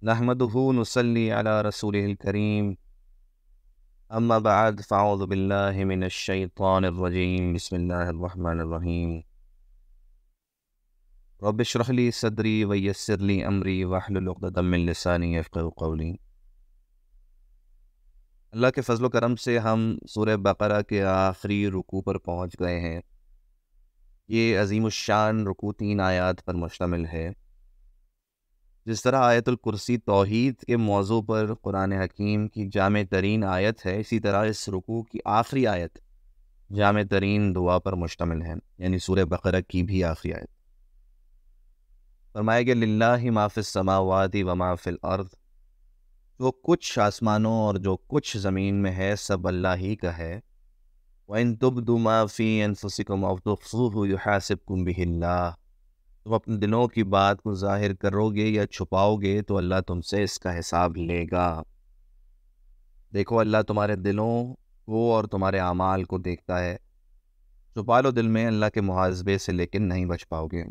نحمده نصلي على رسوله الكريم أما بعد فأعوذ بالله من الشيطان الرجيم بسم الله الرحمن الرحيم رب اشرح لي صدري ويسر لي أمري واحلل عقدة من لساني يفقهوا قولي۔ اللہ کے فضل و کرم سے ہم سورہ بقرہ کے آخری رکوع پر پہنچ گئے ہیں۔ یہ عظیم الشان رکوع 3 آیات پر مشتمل ہے۔ جس طرح آیت الکرسی توحید کے موضوع پر قرآن حکیم کی جامع ترین آیت ہے، اسی طرح اس رکوع کی آخری آیت جامع ترین دعا پر مشتمل ہے، یعنی سورہ بقرہ کی بھی آخری آیت۔ فرمایا گیا للہ ما فی السماوات و ما فی الارض، جو کچھ آسمانوں اور جو کچھ زمین میں ہے سب اللہ ہی کا ہے۔ وَإِن تُبْدُوا مَا فِي أَنفُسِكُمْ أَوْ تُخْفُوهُ يُحَاسِبْكُم بِهِ اللَّهُ، تم اپنے دلوں کی بات کو ظاہر کرو گے یا چھپاؤ گے تو اللہ تم سے اس کا حساب لے گا۔ دیکھو اللہ تمہارے دلوں کو اور تمہارے اعمال کو دیکھتا ہے، چھپا لو دل میں اللہ کے محاسبے سے لیکن نہیں بچ پاؤ گے۔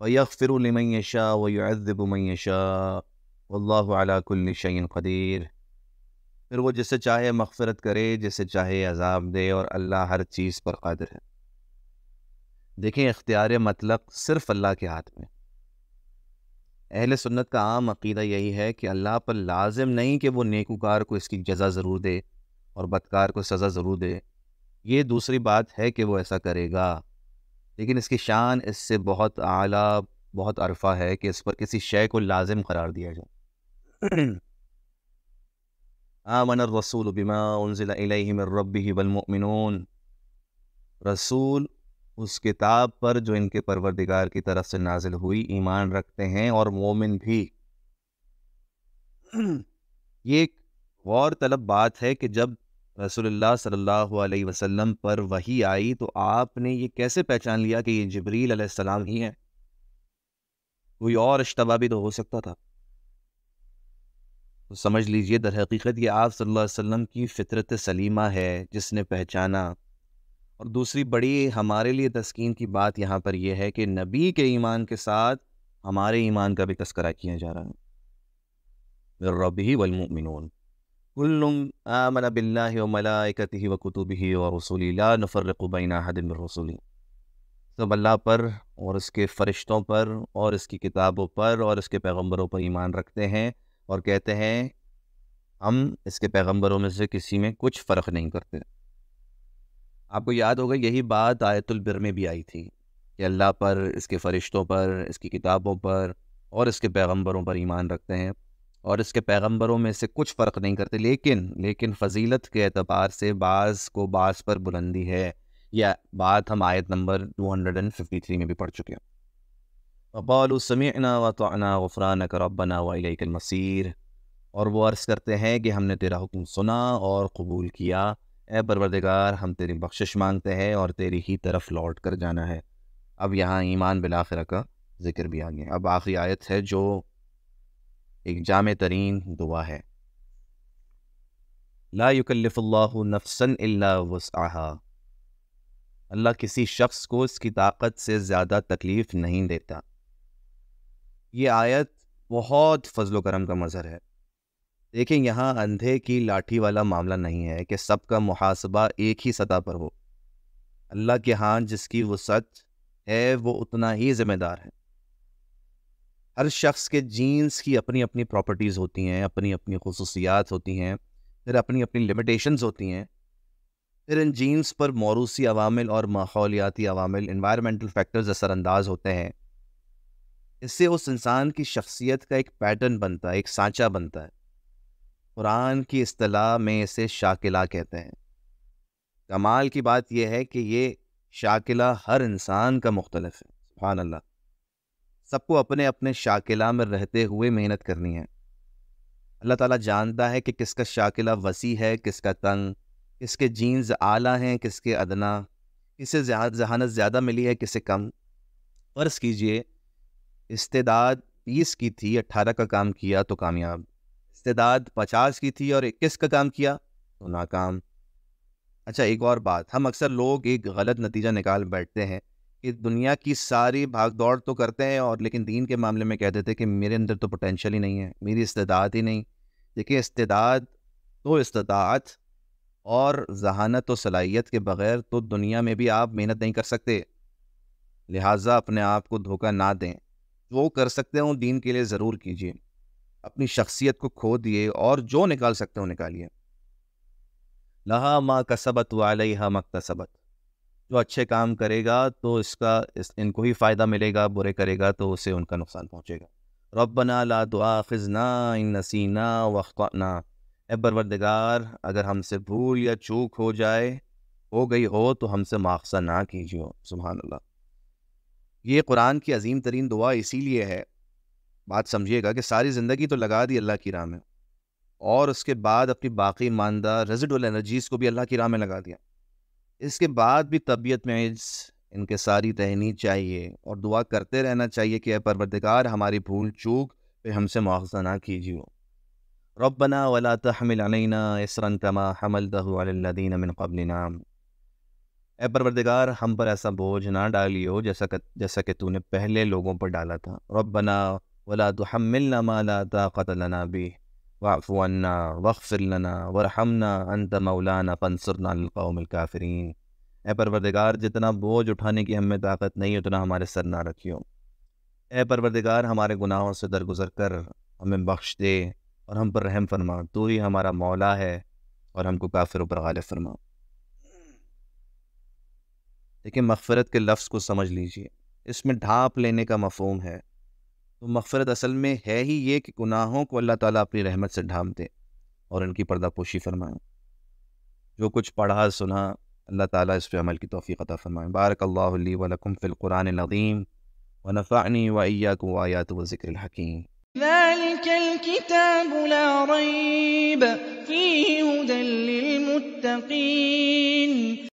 وَيَغْفِرُ لِمَن يَشَاءُ وَيُعَذِّبُ مَن يَشَاءُ وَاللَّهُ عَلَى كُلِّ شَيْءٍ قَدِيرٌ، پھر وہ جسے چاہے مغفرت کرے، جسے چاہے عذاب دے، اور اللہ ہر چیز پر قادر ہے۔ دیکھیں اختیار مطلق صرف اللہ کے ہاتھ میں۔ اہل سنت کا عام عقیدہ یہی ہے کہ اللہ پر لازم نہیں کہ وہ نیکوکار کو اس کی جزا ضرور دے اور بدکار کو سزا ضرور دے، یہ دوسری بات ہے کہ وہ ایسا کرے گا، لیکن اس کی شان اس سے بہت اعلیٰ، بہت عرفہ ہے کہ اس پر کسی شے کو لازم قرار دیا جائے۔ آمن الرسول بما انزل الیہ من ربہ والمؤمنون، رسول اس کتاب پر جو ان کے پروردگار کی طرف سے نازل ہوئی ایمان رکھتے ہیں، اور مومن بھی۔ یہ ایک غور طلب بات ہے کہ جب رسول اللہ صلی اللہ علیہ وسلم پر وحی آئی تو آپ نے یہ کیسے پہچان لیا کہ یہ جبریل علیہ السلام ہی ہے؟ کوئی اور اشتباہ بھی تو ہو سکتا تھا۔ تو سمجھ لیجئے در حقیقت یہ آپ صلی اللہ علیہ وسلم کی فطرت سلیمہ ہے جس نے پہچانا۔ اور دوسری بڑی ہمارے لیے تسکین کی بات یہاں پر یہ ہے کہ نبی کے ایمان کے ساتھ ہمارے ایمان کا بھی تذکرہ کیا جا رہا ہے۔ من ربہ والمؤمنون کل آمن باللہ وملائکتہ وکتبہ ورسلہ لا نفرق بین احد من رسلہ، سب اللہ پر اور اس کے فرشتوں پر اور اس کی کتابوں پر اور اس کے پیغمبروں پر ایمان رکھتے ہیں، اور کہتے ہیں ہم اس کے پیغمبروں میں سے کسی میں کچھ فرق نہیں کرتے۔ آپ کو یاد ہوگا یہی بات آیت البر میں بھی آئی تھی کہ اللہ پر، اس کے فرشتوں پر، اس کی کتابوں پر اور اس کے پیغمبروں پر ایمان رکھتے ہیں، اور اس کے پیغمبروں میں سے کچھ فرق نہیں کرتے، لیکن فضیلت کے اعتبار سے بعض کو بعض پر بلندی ہے۔ یہ بات ہم آیت نمبر 253 میں بھی پڑھ چکے ہیں۔ وَقَالُوا سَمِعْنَا وَأَطَعْنَا غُفْرَانَكَ رَبَّنَا وَإِلَيْكَ الْمَصِيرُ، اور وہ عرض کرتے ہیں کہ ہم نے تیرا حکم سنا اور قبول کیا، اے پروردگار ہم تیری بخشش مانگتے ہیں اور تیری ہی طرف لوٹ کر جانا ہے۔ اب یہاں ایمان بالآخرہ کا ذکر بھی آ گیا۔ اب آخری آیت ہے جو ایک جامع ترین دعا ہے۔ لا یکلف اللہ نفسا الا وسعها، اللہ کسی شخص کو اس کی طاقت سے زیادہ تکلیف نہیں دیتا۔ یہ آیت بہت فضل و کرم کا مظہر ہے۔ دیکھیں یہاں اندھے کی لاٹھی والا معاملہ نہیں ہے کہ سب کا محاسبہ ایک ہی سطح پر ہو۔ اللہ کے ہاں جس کی وسعت ہے وہ اتنا ہی ذمہ دار ہے۔ ہر شخص کے جینز کی اپنی اپنی پراپرٹیز ہوتی ہیں، اپنی اپنی خصوصیات ہوتی ہیں، پھر اپنی اپنی لمیٹیشنز ہوتی ہیں، پھر ان جینز پر موروثی عوامل اور ماحولیاتی عوامل، انوائرمنٹل فیکٹرز اثر انداز ہوتے ہیں۔ اس سے اس انسان کی شخصیت کا ایک پیٹرن بنتا ہے، ایک سانچہ بنتا ہے۔ قرآن کی اصطلاح میں اسے شاکلہ کہتے ہیں۔ کمال کی بات یہ ہے کہ یہ شاکلہ ہر انسان کا مختلف ہے، سبحان اللہ۔ سب کو اپنے اپنے شاکلہ میں رہتے ہوئے محنت کرنی ہے۔ اللہ تعالیٰ جانتا ہے کہ کس کا شاکلہ وسیع ہے، کس کا تنگ، کس کے جینز اعلیٰ ہیں، کس کے ادنا، کسے ذہانت زیادہ ملی ہے، کسے کم۔ فرض کیجئے استعداد 20 کی تھی، 18 کا کام کیا تو کامیاب، استعداد 50 کی تھی اور 21 کا کام کیا تو ناکام۔ اچھا ایک اور بات، ہم اکثر لوگ ایک غلط نتیجہ نکال بیٹھتے ہیں کہ دنیا کی ساری بھاگ دوڑ تو کرتے ہیں اور لیکن دین کے معاملے میں کہہ دیتے کہ میرے اندر تو پوٹینشیل ہی نہیں ہے، میری استعداد ہی نہیں. دیکھیں استطاعت اور ذہانت و صلاحیت کے بغیر تو دنیا میں بھی آپ محنت نہیں کر سکتے. لہٰذا اپنے آپ کو دھوکہ نہ دیں. جو کر سکتے ہوں دین کے لیے ضرور کیجیے. اپنی شخصیت کو کھو دیے اور جو نکال سکتے ہو نکالیے. لہا ما کسبت وعلیہا مکتسبت. جو اچھے کام کرے گا تو ان کو ہی فائدہ ملے گا، برے کرے گا تو اسے ان کا نقصان پہنچے گا. ربنا لا تؤاخذنا ان نسینا واخطأنا. اے پروردگار اگر ہم سے بھول یا چوک ہو گئی ہو تو ہم سے مواخذہ نہ کیجیے. سبحان اللہ. یہ قرآن کی عظیم ترین دعا اسی لیے ہے، بات سمجھیے گا، کہ ساری زندگی تو لگا دی اللہ کی راہ میں اور اس کے بعد اپنی باقی ماندہ ریزیڈول انرجیز کو بھی اللہ کی راہ میں لگا دیا. اس کے بعد بھی طبیعت میں ان کے ساری رہنی چاہیے اور دعا کرتے رہنا چاہیے کہ اے پروردگار ہماری بھول چوک پہ ہم سے مواخذہ نہ کیجیے. ربنا ولا تحمل علینا اصرا کما حملته علی الذین من قبلنا. اے پروردگار ہم پر ایسا بوجھ نہ ڈالیو جیسا کہ تو نے پہلے لوگوں پر ڈالا تھا. ربنا ولا تحملنا ما لا طاقت لنا به واعف عنا واغفر لنا وارحمنا انت مولانا فانصرنا على القوم الكافرین. اے پروردگار جتنا بوجھ اٹھانے کی ہمیں طاقت نہیں اتنا ہمارے سر نہ رکھیو. اے پروردگار ہمارے گناہوں سے درگزر کر ہمیں بخش دے اور ہم پر رحم فرما. تو ہی ہمارا مولا ہے اور ہم کو کافروں پر غالب فرما. لیکن مغفرت کے لفظ کو سمجھ لیجئے، اس میں ڈھانپ لینے کا مفہوم ہے. تو مغفرت اصل میں ہے ہی یہ کہ گناہوں کو اللہ تعالیٰ اپنی رحمت سے ڈھانپ دے اور ان کی پردہ پوشی فرمائے. جو کچھ پڑھا سنا اللہ تعالیٰ اس پہ عمل کی توفیق عطا فرمائے. بارک اللہ لی ولکم فی القرآن العظیم ونفعنی وإیاکم وآیات والذکر الحکیم. ذلك الكتاب لا ريب فيه هدى للمتقين